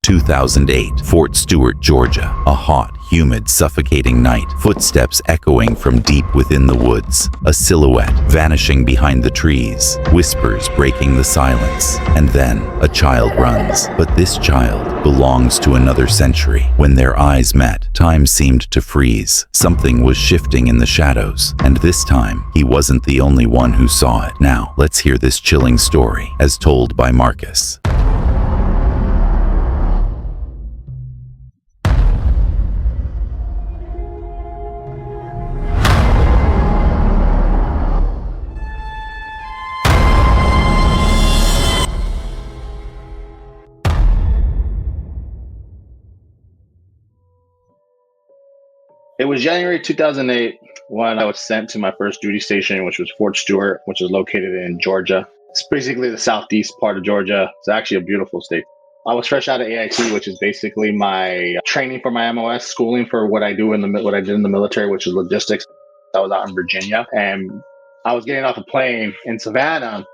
2008, Fort Stewart, Georgia. A hot, humid, suffocating night. Footsteps echoing from deep within the woods. A silhouette vanishing behind the trees. Whispers breaking the silence. And then, a child runs. But this child belongs to another century. When their eyes met, time seemed to freeze. Something was shifting in the shadows. And this time, he wasn't the only one who saw it. Now, let's hear this chilling story, as told by Marcus. It was January 2008 when I was sent to my first duty station, which was Fort Stewart, which is located in Georgia. It's basically the southeast part of Georgia. It's actually a beautiful state. I was fresh out of AIT, which is basically my training for my MOS, schooling for what I do what I did in the military, which is logistics. I was out in Virginia, and I was getting off a plane in Savannah,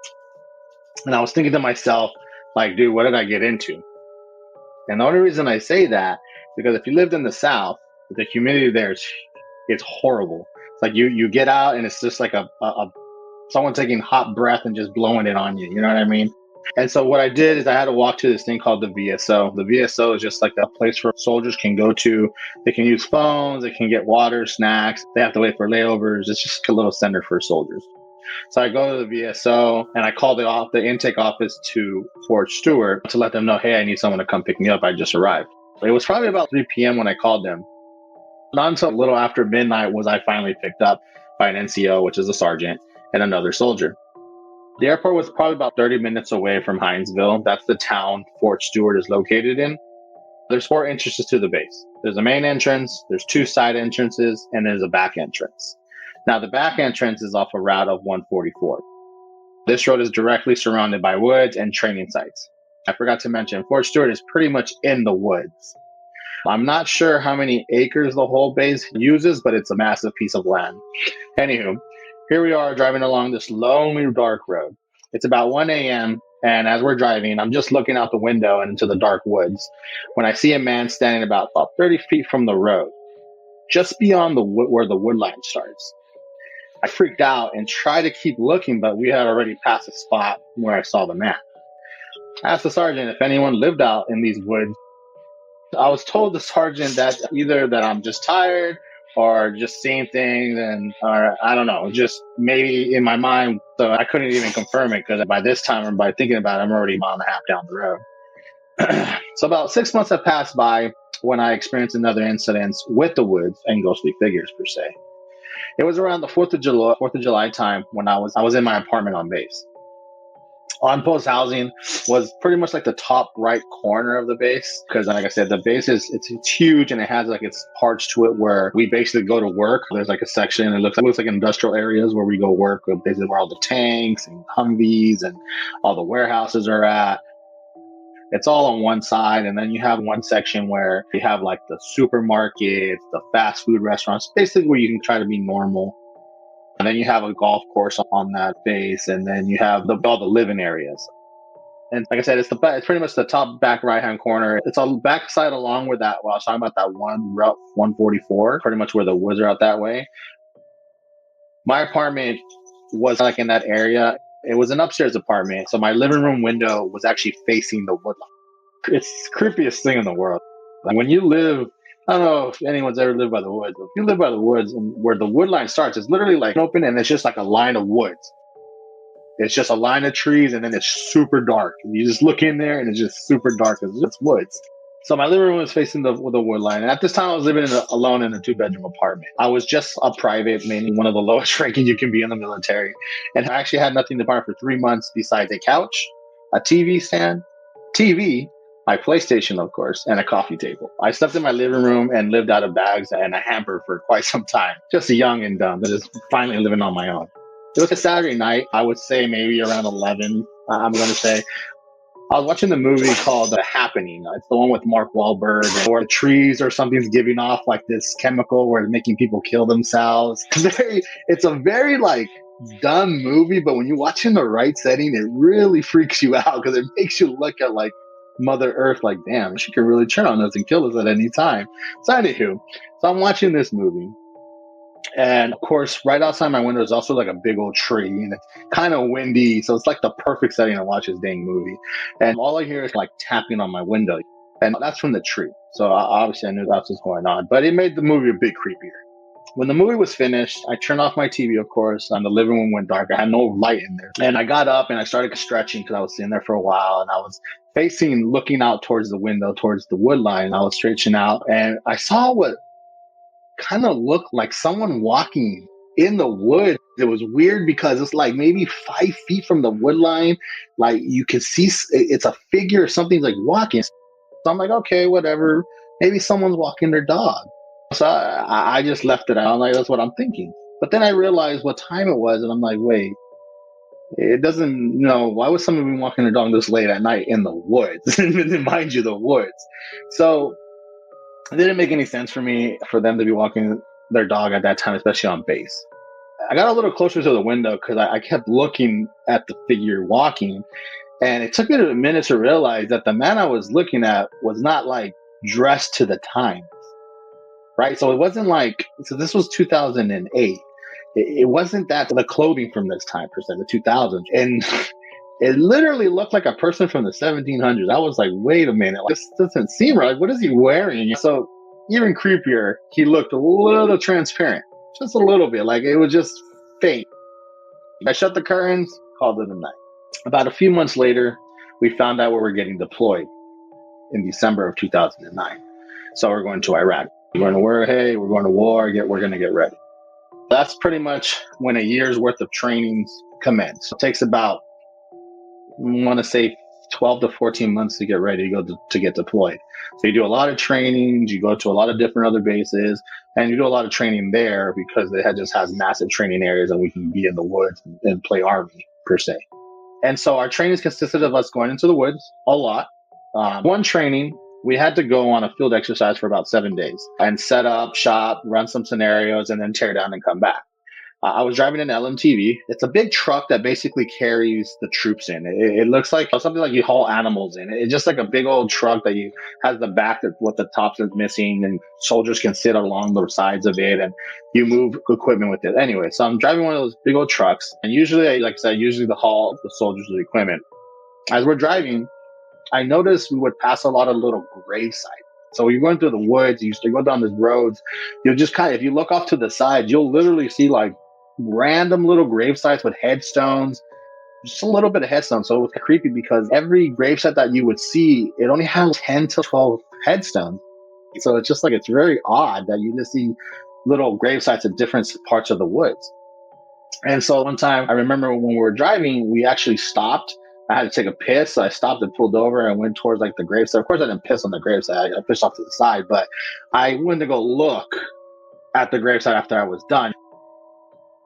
and I was thinking to myself, like, dude, what did I get into? And the only reason I say that is because if you lived in the South, the humidity there it's horrible. It's like you get out and it's just like a someone taking hot breath and just blowing it on you. You know what I mean? And so what I did is I had to walk to this thing called the VSO. The VSO is just like a place where soldiers can go to. They can use phones. They can get water, snacks. They have to wait for layovers. It's just a little center for soldiers. So I go to the VSO and I call the intake office to Fort Stewart to let them know, hey, I need someone to come pick me up. I just arrived. It was probably about 3 p.m. when I called them. Not until a little after midnight was I finally picked up by an NCO, which is a sergeant, and another soldier. The airport was probably about 30 minutes away from Hinesville. That's the town Fort Stewart is located in. There's 4 entrances to the base. There's a main entrance, there's 2 side entrances, and there's a back entrance. Now, the back entrance is off a route of 144. This road is directly surrounded by woods and training sites. I forgot to mention, Fort Stewart is pretty much in the woods. I'm not sure how many acres the whole base uses, but it's a massive piece of land. Anywho, here we are driving along this lonely, dark road. It's about 1 a.m., and as we're driving, I'm just looking out the window and into the dark woods when I see a man standing about 30 feet from the road, just beyond where the wood line starts. I freaked out and tried to keep looking, but we had already passed the spot where I saw the man. I asked the sergeant if anyone lived out in these woods. I was told the sergeant that either that I'm just tired or just seeing things or I don't know, just maybe in my mind. So I couldn't even confirm it because by this time, or by thinking about it, I'm already a mile and a half down the road. So about 6 months have passed by when I experienced another incident with the woods and ghostly figures per se. It was around the 4th of July time when I was in my apartment on base. On post housing was pretty much like the top right corner of the base because, like I said, the base it's huge and it has like its parts to it where we basically go to work. There's like a section. It looks like industrial areas where we go work, basically where all the tanks and Humvees and all the warehouses are at. It's all on one side, and then you have one section where you have like the supermarkets, the fast food restaurants, basically where you can try to be normal. And then you have a golf course on that base, and then you have all the living areas. And like I said, it's pretty much the top back right-hand corner. It's on the back side along with that. Well, I was talking about that one route 144, pretty much where the woods are out that way. My apartment was like in that area. It was an upstairs apartment, so my living room window was actually facing the woodline. It's the creepiest thing in the world. Like when you live, I don't know if anyone's ever lived by the woods, but if you live by the woods and where the wood line starts, it's literally like open and it's just like a line of woods. It's just a line of trees and then it's super dark. And you just look in there and it's just super dark. It's just woods. So my living room was facing the wood line. And at this time I was living alone in a 2-bedroom apartment. I was just a private, mainly one of the lowest ranking you can be in the military. And I actually had nothing to buy for 3 months besides a couch, a TV stand, TV, my PlayStation, of course, and a coffee table. I slept in my living room and lived out of bags and a hamper for quite some time. Just a young and dumb that is finally living on my own. It was a Saturday night. I would say maybe around 11, I'm going to say. I was watching the movie called The Happening. It's the one with Mark Wahlberg, or the trees or something's giving off like this chemical where it's making people kill themselves. It's a very like dumb movie, but when you watch in the right setting, it really freaks you out because it makes you look at like Mother Earth, like, damn, she could really turn on us and kill us at any time. So anywho, so I'm watching this movie. And of course, right outside my window is also like a big old tree, and it's kind of windy. So it's like the perfect setting to watch this dang movie. And all I hear is like tapping on my window. And that's from the tree. So obviously I knew that's what's going on. But it made the movie a bit creepier. When the movie was finished, I turned off my TV, of course, and the living room went dark. I had no light in there. And I got up and I started stretching because I was sitting there for a while, and I was looking out towards the window, towards the wood line. I was stretching out and I saw what kind of looked like someone walking in the woods. It was weird because it's like maybe 5 feet from the wood line. Like you can see it's a figure, something's like walking. So I'm like, okay, whatever. Maybe someone's walking their dog. So I just left it out. I'm like, that's what I'm thinking. But then I realized what time it was, and I'm like, wait, it doesn't, why would someone be walking their dog this late at night in the woods? Mind you, the woods. So it didn't make any sense for me for them to be walking their dog at that time, especially on base. I got a little closer to the window because I kept looking at the figure walking. And it took me a minute to realize that the man I was looking at was not like dressed to the time. Right. So it wasn't like, so this was 2008. It wasn't that the clothing from this time per se, the 2000s. And it literally looked like a person from the 1700s. I was like, wait a minute, like, this doesn't seem right. What is he wearing? So even creepier, he looked a little transparent, just a little bit, like it was just fake. I shut the curtains, called it a night. About a few months later, we found out we were getting deployed in December of 2009. So we're going to Iraq. We're going to war. Hey, we're going to war. We're going to get ready. That's pretty much when a year's worth of trainings commence. It takes about, I want to say, 12 to 14 months to get ready to get deployed. So you do a lot of trainings, you go to a lot of different other bases, and you do a lot of training there because it just has massive training areas and we can be in the woods and play army per se. And so our trainings consisted of us going into the woods a lot. One training, we had to go on a field exercise for about 7 days and set up shop, run some scenarios, and then tear down and come back. I was driving an LMTV. It's a big truck that basically carries the troops in. It looks like something like you haul animals in. It's just like a big old truck that has the back that what the top is missing, and soldiers can sit along the sides of it, and you move equipment with it. Anyway, so I'm driving one of those big old trucks, and usually, like I said, the haul the soldiers' equipment. As we're driving, I noticed we would pass a lot of little grave sites. So you're going through the woods, you go down these roads, you'll just if you look off to the side, you'll literally see like random little grave sites with headstones, just a little bit of headstones. So it was creepy because every grave site that you would see, it only had 10 to 12 headstones. So it's just like, it's very odd that you just see little grave sites at different parts of the woods. And so one time I remember when we were driving, we actually stopped. I had to take a piss. So I stopped and pulled over and went towards like the gravesite. Of course, I didn't piss on the gravesite. I pissed off to the side, but I went to go look at the gravesite after I was done.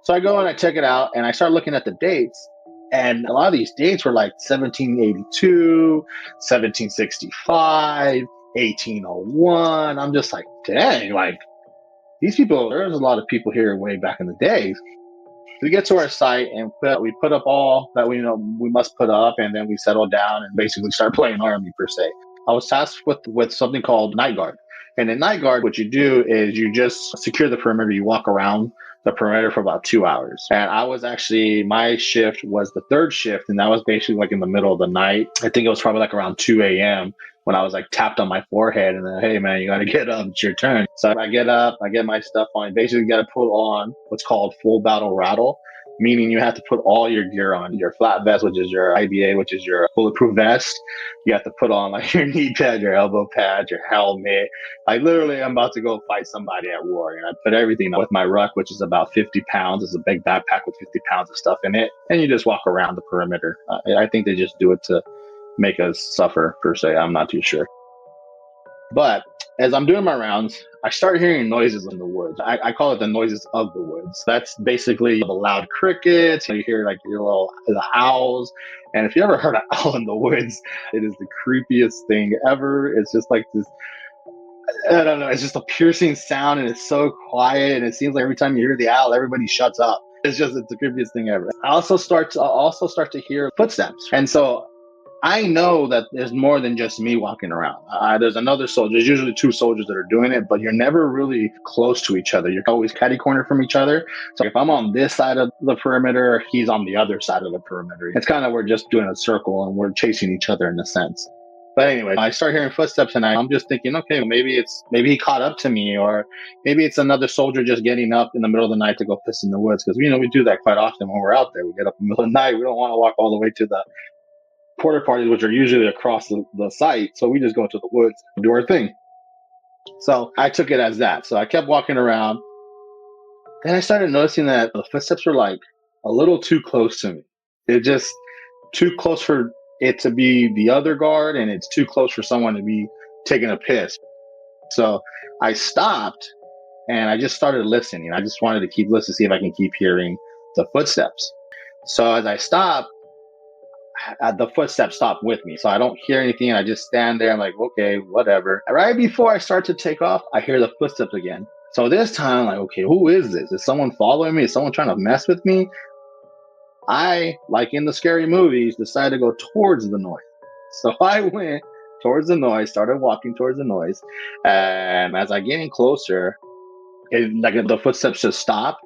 So I go and I check it out and I start looking at the dates. And a lot of these dates were like 1782, 1765, 1801. I'm just like, dang, like these people, there's a lot of people here way back in the day. We get to our site and we put up all that we must put up, and then we settle down and basically start playing army per se. I was tasked with something called night guard. And in night guard, what you do is you just secure the perimeter. You walk around the perimeter for about 2 hours. And my shift was the third shift, and that was basically like in the middle of the night. I think it was probably like around 2 a.m. when I was like tapped on my forehead and then, hey man, you got to get up, it's your turn. So I get up, I get my stuff on. Basically, you got to put on what's called full battle rattle, meaning you have to put all your gear on, your flat vest, which is your IBA, which is your bulletproof vest. You have to put on like your knee pad, your elbow pad, your helmet. Like literally, I'm about to go fight somebody at war. And I put everything with my ruck, which is about 50 pounds. It's a big backpack with 50 pounds of stuff in it. And you just walk around the perimeter. I think they just do it to make us suffer per se. I'm not too sure. But as I'm doing my rounds, I start hearing noises in the woods. I call it the noises of the woods. That's basically the loud crickets. You hear like the owls. And if you ever heard an owl in the woods, it is the creepiest thing ever. It's just like this, I don't know, it's just a piercing sound, and it's so quiet. And it seems like every time you hear the owl, everybody shuts up. It's the creepiest thing ever. I also start to hear footsteps. And so I know that there's more than just me walking around. There's another soldier. There's usually two soldiers that are doing it, but you're never really close to each other. You're always catty corner from each other. So if I'm on this side of the perimeter, he's on the other side of the perimeter. It's kind of, we're just doing a circle and we're chasing each other in a sense. But anyway, I start hearing footsteps and I'm just thinking, okay, maybe he caught up to me, or maybe it's another soldier just getting up in the middle of the night to go piss in the woods. Because, we do that quite often when we're out there. We get up in the middle of the night. We don't want to walk all the way to the porta parties, which are usually across the site. So we just go into the woods and do our thing. So I took it as that. So I kept walking around. Then I started noticing that the footsteps were like a little too close to me. They're just too close for it to be the other guard, and it's too close for someone to be taking a piss. So I stopped and I just started listening. I just wanted to keep listening, see if I can keep hearing the footsteps. So as I stopped, the footsteps stop with me. So I don't hear anything. And I just stand there. I'm like, okay, whatever. Right before I start to take off, I hear the footsteps again. So this time, like, okay, who is this? Is someone following me? Is someone trying to mess with me? I, like in the scary movies, decided to go towards the noise. So I went towards the noise, started walking towards the noise. And as I get in closer, the footsteps just stop.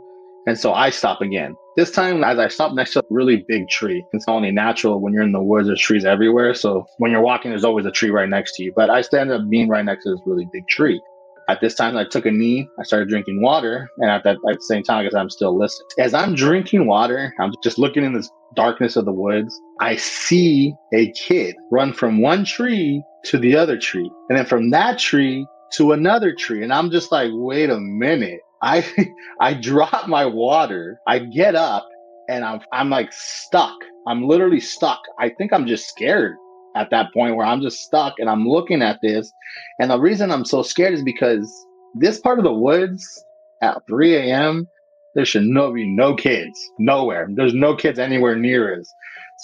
And so I stop again. This time, as I stop next to a really big tree. It's only natural when you're in the woods, there's trees everywhere. So when you're walking, there's always a tree right next to you. But I ended up being right next to this really big tree. At this time, I took a knee, I started drinking water. And at the same time, I guess I'm still listening. As I'm drinking water, I'm just looking in this darkness of the woods. I see a kid run from one tree to the other tree. And then from that tree to another tree. And I'm just like, wait a minute. I drop my water. I get up and I'm like stuck. I'm literally stuck. I think I'm just scared at that point where I'm just stuck and I'm looking at this. And the reason I'm so scared is because this part of the woods at 3 a.m., there should be no kids nowhere. There's no kids anywhere near us.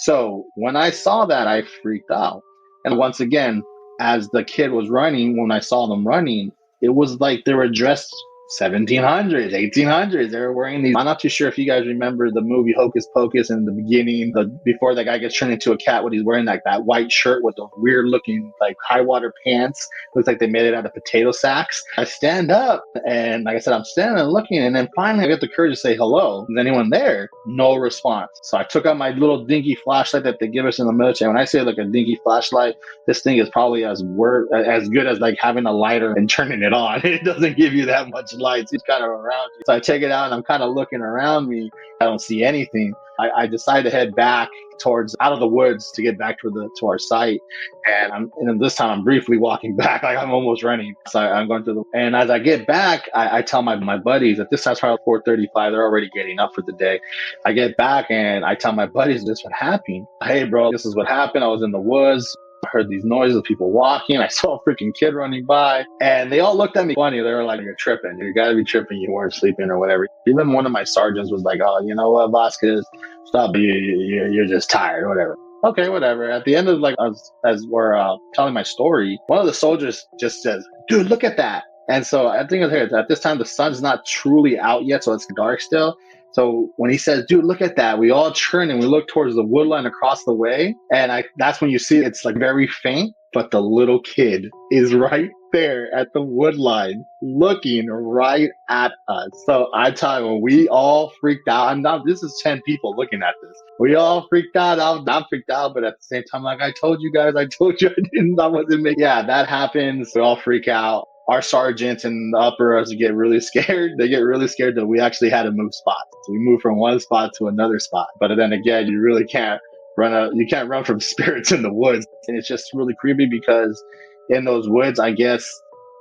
So when I saw that, I freaked out. And once again, as the kid was running, when I saw them running, it was like they were dressed 1700s, 1800s. They were wearing these. I'm not too sure if you guys remember the movie Hocus Pocus in the beginning, before the guy gets turned into a cat, when he's wearing like that white shirt with the weird looking like high water pants. Looks like they made it out of potato sacks. I stand up and like I said, I'm standing and looking, and then finally I get the courage to say hello. Is anyone there? No response. So I took out my little dinky flashlight that they give us in the military. When I say like a dinky flashlight, this thing is probably as good as like having a lighter and turning it on. It doesn't give you that much lights. It's kind of around you. So I take it out and I'm kind of looking around me. I don't see anything. I decide to head back out of the woods to get back to our site. And this time I'm briefly walking back, like I'm almost running. So I'm going and as I get back, I tell my buddies at this time's probably 4:35. They're already getting up for the day. I get back and I tell my buddies this what happened. Hey bro, this is what happened. I was in the woods. I heard these noises of people walking. I saw a freaking kid running by, and they all looked at me funny. They were like, "You're tripping. You got to be tripping. You weren't sleeping or whatever." Even one of my sergeants was like, "Oh, you know what, Vasquez? Stop. You're just tired or whatever." Okay, whatever. At the end of as we're telling my story, one of the soldiers just says, "Dude, look at that." And so I think at this time the sun's not truly out yet, so it's dark still. So when he says, "Dude, look at that," we all turn and we look towards the woodline across the way. And that's when you see it's like very faint, but the little kid is right there at the woodline looking right at us. So I tell you, when we all freaked out, and now this is 10 people looking at this. We all freaked out. I'm freaked out, but at the same time, like I told you guys, I wasn't making. Yeah, that happens. We all freak out. Our sergeants and the uppers get really scared. They get really scared that we actually had to move spots. So we moved from one spot to another spot. But then again, you really can't run from spirits in the woods. And it's just really creepy because in those woods, I guess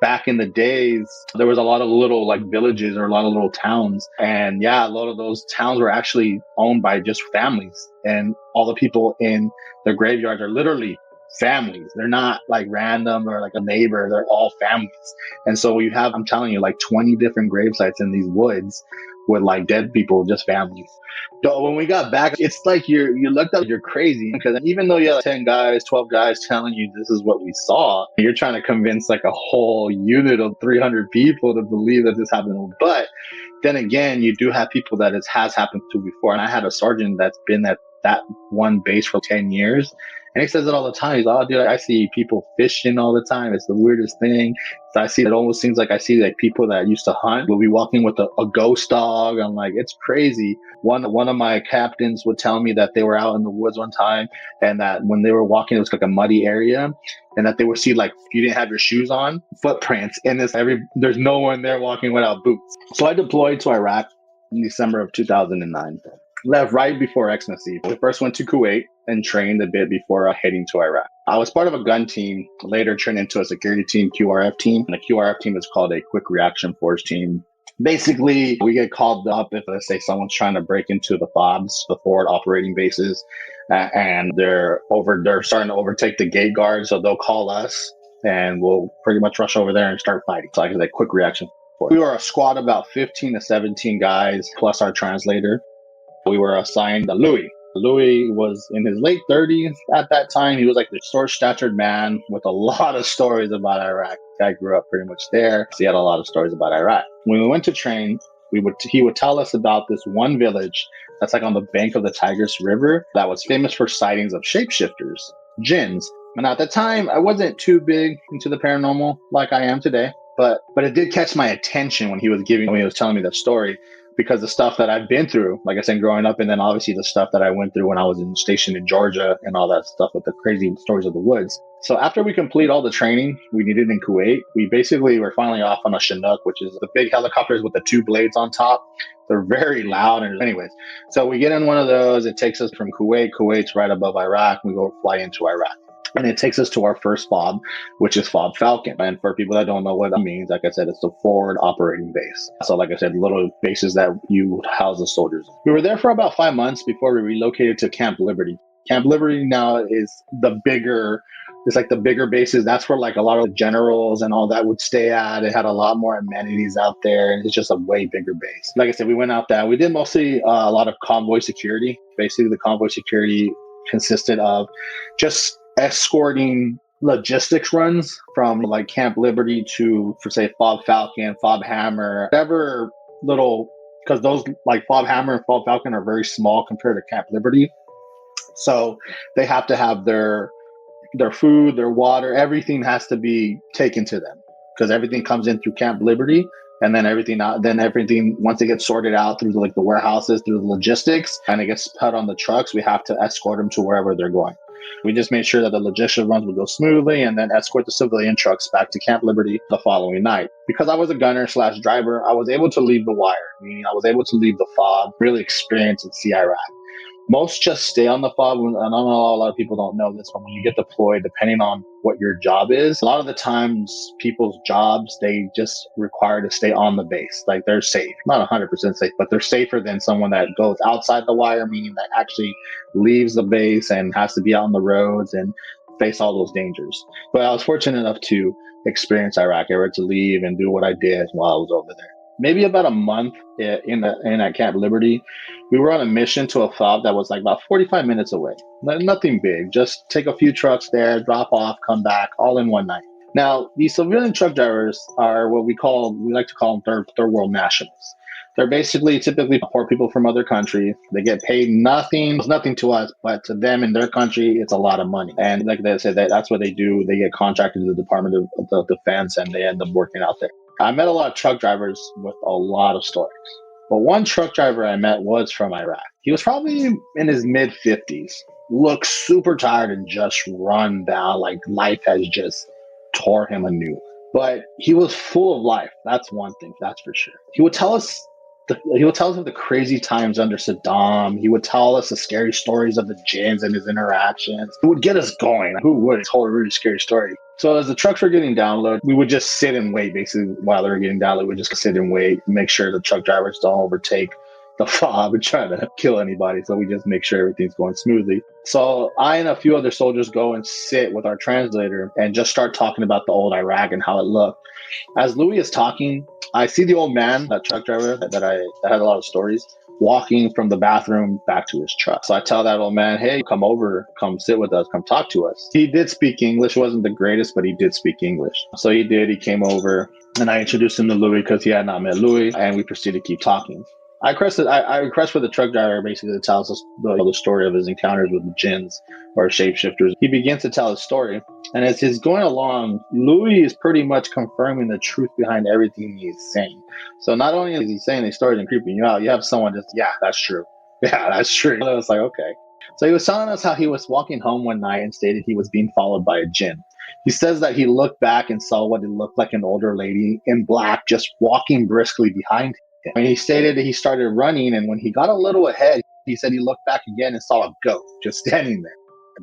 back in the days, there was a lot of little like villages or a lot of little towns. And yeah, a lot of those towns were actually owned by just families. And all the people in their graveyards are literally families. They're not like random or like a neighbor. They're all families. And so you have, I'm telling you, like 20 different grave sites in these woods with like dead people, just families. So when we got back, it's like you looked up, you're crazy, because even though you have 10 guys, 12 guys telling you this is what we saw, you're trying to convince like a whole unit of 300 people to believe that this happened. But then again, you do have people that it has happened to before. And I had a sergeant that's been at that one base for 10 years. And he says it all the time. He's like, oh, dude, I see people fishing all the time. It's the weirdest thing. So I see, it almost seems like I see like people that used to hunt will be walking with a ghost dog. I'm like, it's crazy. One of my captains would tell me that they were out in the woods one time, and that when they were walking, it was like a muddy area, and that they would see, like, if you didn't have your shoes on, footprints in this there's no one there walking without boots. So I deployed to Iraq in December of 2009. Left right before Xmas. We first went to Kuwait and trained a bit before heading to Iraq. I was part of a gun team, later turned into a security team, QRF team. And the QRF team is called a quick reaction force team. Basically, we get called up if, let's say, someone's trying to break into the FOBs, the forward operating bases, and they're starting to overtake the gate guards. So they'll call us, and we'll pretty much rush over there and start fighting. So like a quick reaction force. We were a squad of about 15 to 17 guys, plus our translator. We were assigned a Louis. Louis was in his late 30s at that time. He was like the short-statured man with a lot of stories about Iraq. I grew up pretty much there, so he had a lot of stories about Iraq. When we went to train, he would tell us about this one village that's like on the bank of the Tigris River that was famous for sightings of shapeshifters, Djinns. And at the time, I wasn't too big into the paranormal like I am today, but it did catch my attention when he was telling me that story, because the stuff that I've been through, like I said, growing up, and then obviously the stuff that I went through when I was stationed in Georgia and all that stuff with the crazy stories of the woods. So after we complete all the training we needed in Kuwait, we basically were finally off on a Chinook, which is the big helicopters with the two blades on top. They're very loud. And anyways, so we get in one of those. It takes us from Kuwait. Kuwait's right above Iraq. We go fly into Iraq. And it takes us to our first FOB, which is FOB Falcon. And for people that don't know what that means, like I said, it's the forward operating base. So like I said, little bases that you house the soldiers. We were there for about 5 months before we relocated to Camp Liberty. Camp Liberty now is it's like the bigger bases. That's where like a lot of the generals and all that would stay at. It had a lot more amenities out there, and it's just a way bigger base. Like I said, we went out there. We did mostly a lot of convoy security. Basically, the convoy security consisted of just escorting logistics runs from like Camp Liberty to, for say, FOB Falcon, FOB Hammer, whatever little, because those like FOB Hammer and FOB Falcon are very small compared to Camp Liberty. So they have to have their food, their water, everything has to be taken to them, because everything comes in through Camp Liberty. And then everything once it gets sorted out through the warehouses, through the logistics, and it gets put on the trucks, we have to escort them to wherever they're going. We just made sure that the logistics runs would go smoothly, and then escort the civilian trucks back to Camp Liberty the following night. Because I was a gunner/driver, I was able to leave the wire, meaning I was able to leave the FOB, really experience and see Iraq. Most just stay on the FOB. And I know a lot of people don't know this, but when you get deployed, depending on what your job is, a lot of the times people's jobs, they just require to stay on the base. Like they're safe, not 100% safe, but they're safer than someone that goes outside the wire, meaning that actually leaves the base and has to be out on the roads and face all those dangers. But I was fortunate enough to experience Iraq. I were to leave and do what I did while I was over there. Maybe about a month in at Camp Liberty, we were on a mission to a FOB that was like about 45 minutes away. Nothing big, just take a few trucks there, drop off, come back, all in one night. Now, these civilian truck drivers are what we like to call them third world nationals. They're basically typically poor people from other countries. They get paid nothing. It's nothing to us, but to them in their country, it's a lot of money. And like they said, that's what they do. They get contracted to the Department of Defense, and they end up working out there. I met a lot of truck drivers with a lot of stories. But one truck driver I met was from Iraq. He was probably in his mid-50s, looked super tired and just run down, like life has just tore him anew. But he was full of life. That's one thing, that's for sure. He would tell us of the crazy times under Saddam. He would tell us the scary stories of the Djinns and his interactions. It would get us going. Who would? It's a really scary story. So as the trucks were getting downloaded, we would just sit and wait. Basically, while they were getting downloaded, we'd just sit and wait, make sure the truck drivers don't overtake the FOB and try to kill anybody. So we just make sure everything's going smoothly. So I and a few other soldiers go and sit with our translator and just start talking about the old Iraq and how it looked. As Louis is talking, I see the old man, that truck driver that had a lot of stories, walking from the bathroom back to his truck. So I tell that old man, hey, come over, come sit with us, come talk to us. He did speak English. Wasn't the greatest, but he did speak English. So he came over, and I introduced him to Louis because he had not met Louis, and we proceeded to keep talking. I request for the truck driver basically to tell us the story of his encounters with the jinns or shapeshifters. He begins to tell his story, and as he's going along, Louis is pretty much confirming the truth behind everything he's saying. So not only is he saying these stories and creeping you out, you have someone just, yeah, that's true. Yeah, that's true. I was like, okay. So he was telling us how he was walking home one night and stated he was being followed by a jinn. He says that he looked back and saw what it looked like an older lady in black just walking briskly behind him. And he stated that he started running, and when he got a little ahead, he said he looked back again and saw a goat just standing there.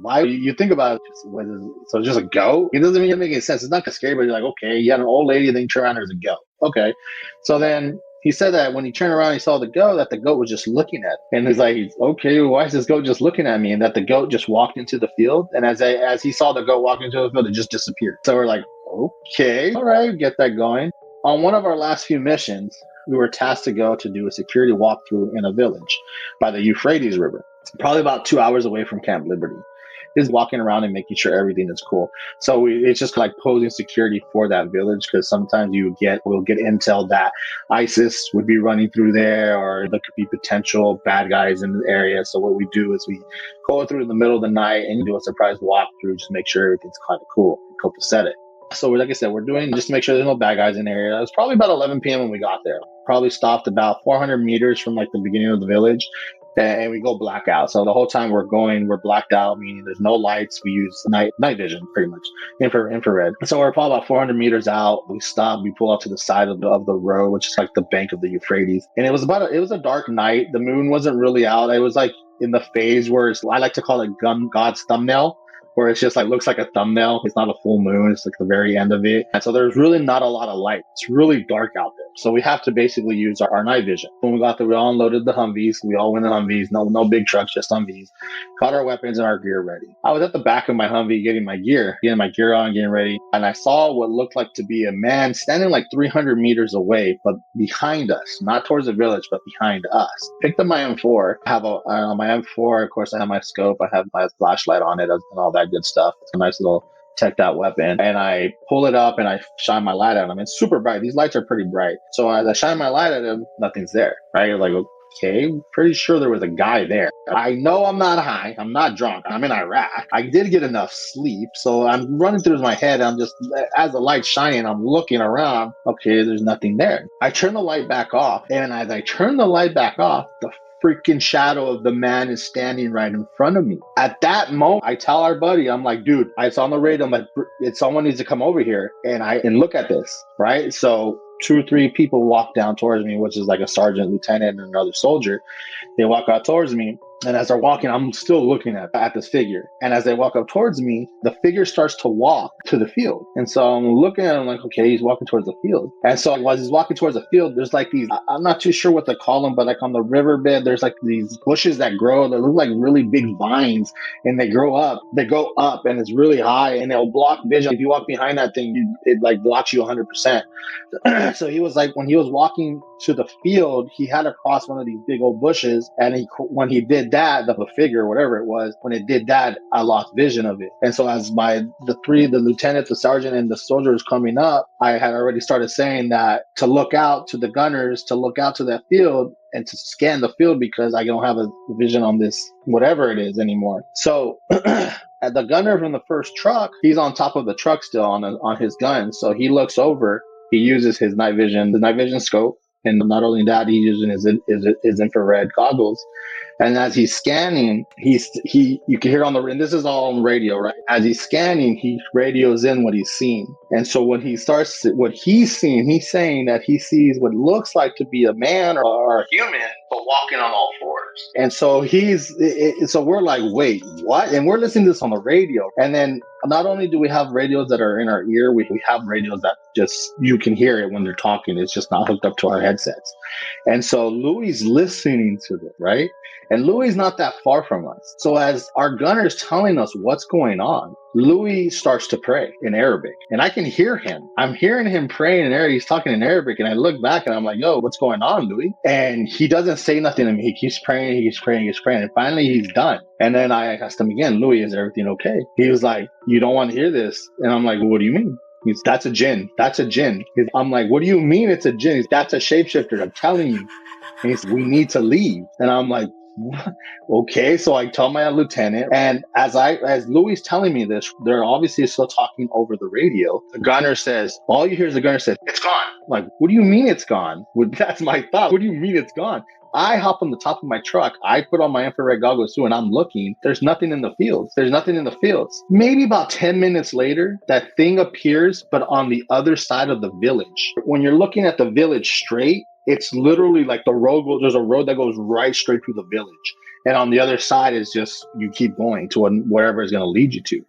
Why you think about it? So just a goat? It doesn't even make any sense. It's not scary, but you're like, okay, you had an old lady, and then you turn around, there's a goat. Okay. So then he said that when he turned around, he saw the goat, that the goat was just looking at him. And he's like, okay, why is this goat just looking at me? And that the goat just walked into the field. And as he saw the goat walk into the field, it just disappeared. So we're like, okay, all right, get that going. On one of our last few missions, we were tasked to go to do a security walkthrough in a village by the Euphrates River, probably about 2 hours away from Camp Liberty. Is walking around and making sure everything is cool. So it's just like posing security for that village, because sometimes we'll get intel that ISIS would be running through there, or there could be potential bad guys in the area. So what we do is we go through in the middle of the night and do a surprise walkthrough, just make sure everything's kind of cool, copacetic. So like I said, we're doing just to make sure there's no bad guys in the area. It was probably about 11 p.m. when we got there. Probably stopped about 400 meters from like the beginning of the village, and we go blackout. So the whole time we're blacked out, meaning there's no lights. We use night vision, pretty much infrared. So we're probably about 400 meters out. We stop. We pull out to the side of the road, which is like the bank of the Euphrates. And it was a dark night. The moon wasn't really out. It was like in the phase where I like to call it God's thumbnail, where it's just like looks like a thumbnail. It's not a full moon. It's like the very end of it. And so there's really not a lot of light. It's really dark out there. So we have to basically use our night vision. When we got there, we all unloaded the Humvees. We all went in Humvees. No big trucks, just Humvees. Got our weapons and our gear ready. I was at the back of my Humvee getting my gear on, getting ready. And I saw what looked like to be a man standing like 300 meters away, but behind us, not towards the village, but behind us. Picked up my M4. I have my M4. Of course, I have my scope. I have my flashlight on it and all that good stuff. It's a nice little tech that weapon, and I pull it up and I shine my light at him. It's super bright. These lights are pretty bright. So as I shine my light at him, nothing's there. Right? You're like, okay, pretty sure there was a guy there. I know I'm not high. I'm not drunk. I'm in Iraq. I did get enough sleep. So I'm running through my head. I'm just, as the light's shining, I'm looking around. Okay, there's nothing there. I turn the light back off. And as I turn the light back off, the freaking shadow of the man is standing right in front of me. At that moment, I tell our buddy, I'm like, dude, it's on the radio. I'm like, someone needs to come over here and look at this, right? So 2 or 3 people walk down towards me, which is like a sergeant, lieutenant, and another soldier. They walk out towards me. And as they're walking, I'm still looking at this figure. And as they walk up towards me, the figure starts to walk to the field. And so I'm looking at him like, okay, he's walking towards the field. And so as he's walking towards the field, there's like these, I'm not too sure what to call them, but like on the riverbed, there's like these bushes that grow. They look like really big vines, and they go up, and it's really high, and they'll block vision. If you walk behind that thing, it like blocks you 100%. So he was like, when he was walking to the field, he had to cross one of these big old bushes. And when he did that, the figure, whatever it was, when it did that, I lost vision of it. And so as the lieutenant, the sergeant, and the soldier was coming up, I had already started saying that to look out to the gunners, to look out to that field and to scan the field, because I don't have a vision on this, whatever it is anymore. So at the gunner from the first truck, he's on top of the truck still on his gun. So he looks over, he uses his night vision scope. And not only that, he's using his infrared goggles. And as he's scanning, you can hear and this is all on radio, right? As he's scanning, he radios in what he's seeing. And so when what he's seeing, he's saying that he sees what looks like to be a man or a human, but walking on all fours. And so so we're like, wait, what? And we're listening to this on the radio. And then not only do we have radios that are in our ear, we have radios that just, you can hear it when they're talking. It's just not hooked up to our headsets. And so Louis is listening to this, right? And Louis is not that far from us. So as our gunner is telling us what's going on, Louis starts to pray in Arabic. And I can hear him. I'm hearing him praying in Arabic. He's talking in Arabic. And I look back and I'm like, yo, what's going on, Louis? And he doesn't say nothing to me. He keeps praying. And finally he's done. And then I asked him again, Louis, is everything okay? He was like, you don't want to hear this. And I'm like, what do you mean? That's a jinn. I'm like, what do you mean it's a jinn? That's a shapeshifter. I'm telling you. And he said, we need to leave. And I'm like, what? Okay. So I tell my lieutenant, and as Louis is telling me this, they're obviously still talking over the radio. The gunner says, all you hear is the gunner says, it's gone. I'm like, what do you mean it's gone? Well, that's my thought. What do you mean it's gone? I hop on the top of my truck. I put on my infrared goggles too, and I'm looking. There's nothing in the fields. There's nothing in the fields. Maybe about 10 minutes later, that thing appears, but on the other side of the village. When you're looking at the village straight, it's literally like there's a road that goes right straight through the village. And on the other side is just, you keep going to wherever it's going to lead you to.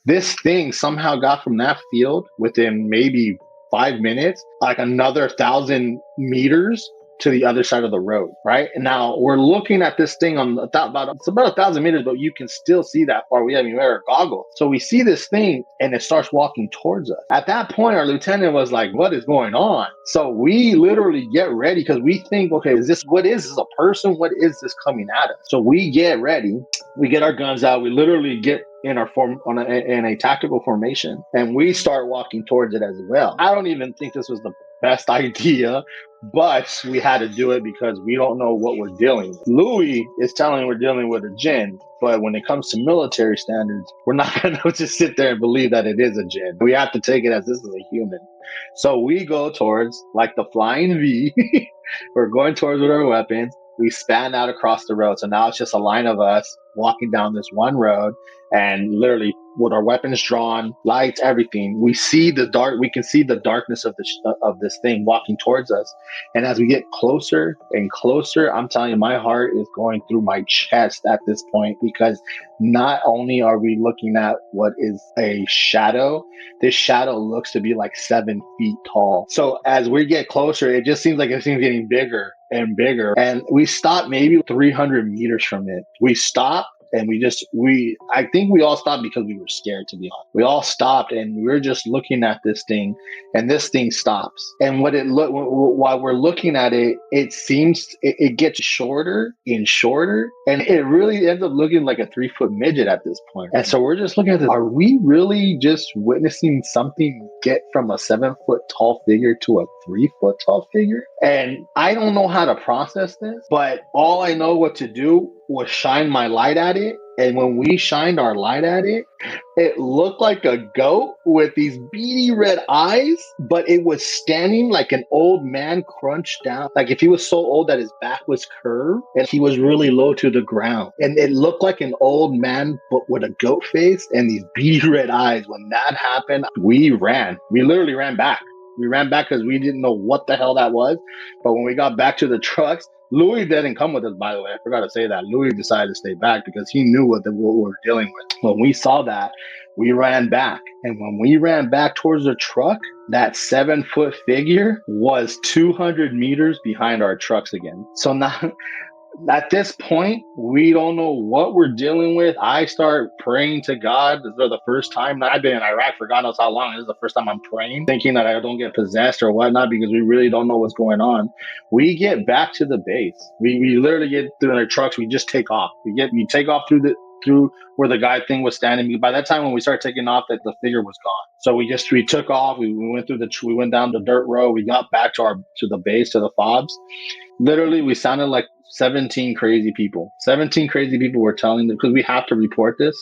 This thing somehow got from that field within maybe 5 minutes, like another 1,000 meters to the other side of the road, right? And now we're looking at this thing it's about 1,000 meters, but you can still see that far. We haven't even wear goggles. So we see this thing and it starts walking towards us. At that point, our lieutenant was like, what is going on? So we literally get ready because we think, okay, what is this, a person? What is this coming at us? So we get ready. We get our guns out. We literally get in a tactical formation, and we start walking towards it as well. I don't even think this was the best idea, but we had to do it because we don't know what we're dealing with. Louis is telling me we're dealing with a Djinn, but when it comes to military standards, we're not going to just sit there and believe that it is a Djinn. We have to take it as this is a human. So we go towards, like the flying V, we're going towards with our weapons. We span out across the road. So now it's just a line of us walking down this one road, and literally with our weapons drawn, lights, everything, we can see the darkness of this thing walking towards us. And as we get closer and closer, I'm telling you, my heart is going through my chest at this point, because not only are we looking at what is a shadow, this shadow looks to be like 7 feet tall. So as we get closer, it just seems like it's getting bigger and bigger. And we stopped maybe 300 meters from it. We stopped. And I think we all stopped because we were scared, to be honest. We all stopped and we were just looking at this thing, and this thing stops. And while we're looking at it, it gets shorter and shorter, and it really ends up looking like a 3-foot midget at this point. And so we're just looking at this. Are we really just witnessing something get from a 7-foot tall figure to a 3-foot tall figure? And I don't know how to process this, but all I know what to do was shine my light at it. And when we shined our light at it, it looked like a goat with these beady red eyes, but it was standing like an old man crunched down. Like if he was so old that his back was curved and he was really low to the ground. And it looked like an old man, but with a goat face and these beady red eyes. When that happened, we ran. We literally ran back. We ran back because we didn't know what the hell that was. But when we got back to the trucks, Louis didn't come with us, by the way. I forgot to say that. Louis decided to stay back because he knew what we were dealing with. When we saw that, we ran back. And when we ran back towards the truck, that 7-foot figure was 200 meters behind our trucks again. So now, at this point, we don't know what we're dealing with. I start praying to God. This is the first time. I've been in Iraq for God knows how long. This is the first time I'm praying, thinking that I don't get possessed or whatnot, because we really don't know what's going on. We get back to the base. We literally get through our trucks. We just take off. We take off through where the guy thing was standing. By that time, when we started taking off, that the figure was gone. So we took off. We went down the dirt road. We got back to the base, to the fobs. Literally, we sounded like 17 crazy people. 17 crazy people were telling them, because we have to report this.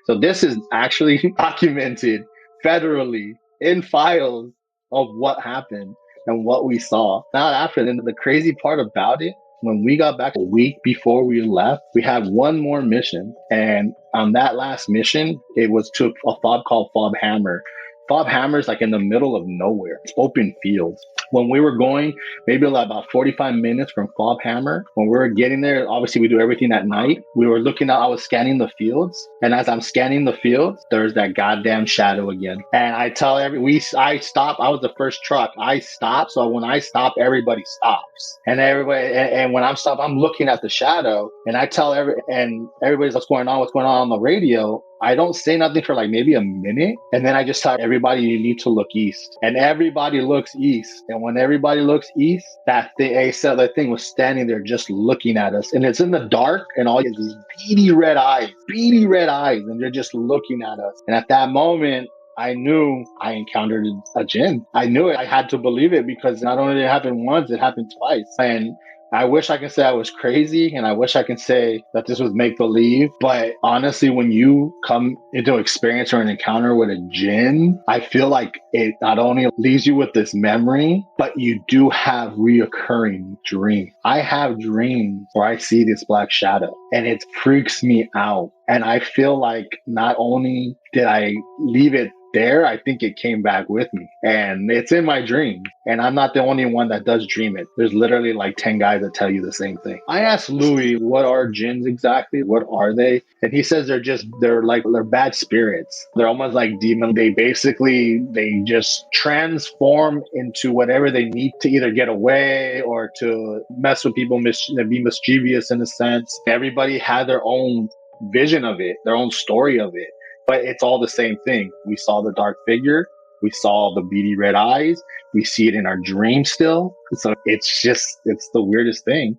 So this is actually documented federally in files of what happened and what we saw. Now after, then the crazy part about it, when we got back a week before we left, we had one more mission. And on that last mission, it was to a fob called Fob Hammer. Fob Hammer is like in the middle of nowhere. It's open fields. When we were going, maybe about 45 minutes from Fob Hammer, when we were getting there, obviously we do everything at night. We were looking out, I was scanning the fields. And as I'm scanning the fields, there's that goddamn shadow again. And I tell I stopped. I was the first truck. I stopped. So when I stop, everybody stops. And when I'm stopped, I'm looking at the shadow, and I tell everybody's what's going on the radio. I don't say nothing for like maybe a minute. And then I just tell everybody, you need to look east. And everybody looks east. And when everybody looks east, that thing was standing there just looking at us. And it's in the dark, and all these beady red eyes. And they're just looking at us. And at that moment, I knew I encountered a Djinn. I knew it. I had to believe it, because not only did it happen once, it happened twice. And I wish I could say I was crazy, and I wish I could say that this was make believe. But honestly, when you come into experience or an encounter with a Djinn, I feel like it not only leaves you with this memory, but you do have reoccurring dreams. I have dreams where I see this black shadow and it freaks me out. And I feel like not only did I leave it there, I think it came back with me and it's in my dream. And I'm not the only one that does dream it. There's literally like 10 guys that tell you the same thing. I asked Louis, what are jinns exactly? What are they? And he says they're bad spirits. They're almost like demons. They just transform into whatever they need to either get away or to mess with people, be mischievous in a sense. Everybody had their own vision of it, their own story of it, but it's all the same thing. We saw the dark figure, we saw the beady red eyes, we see it in our dreams still. So it's the weirdest thing.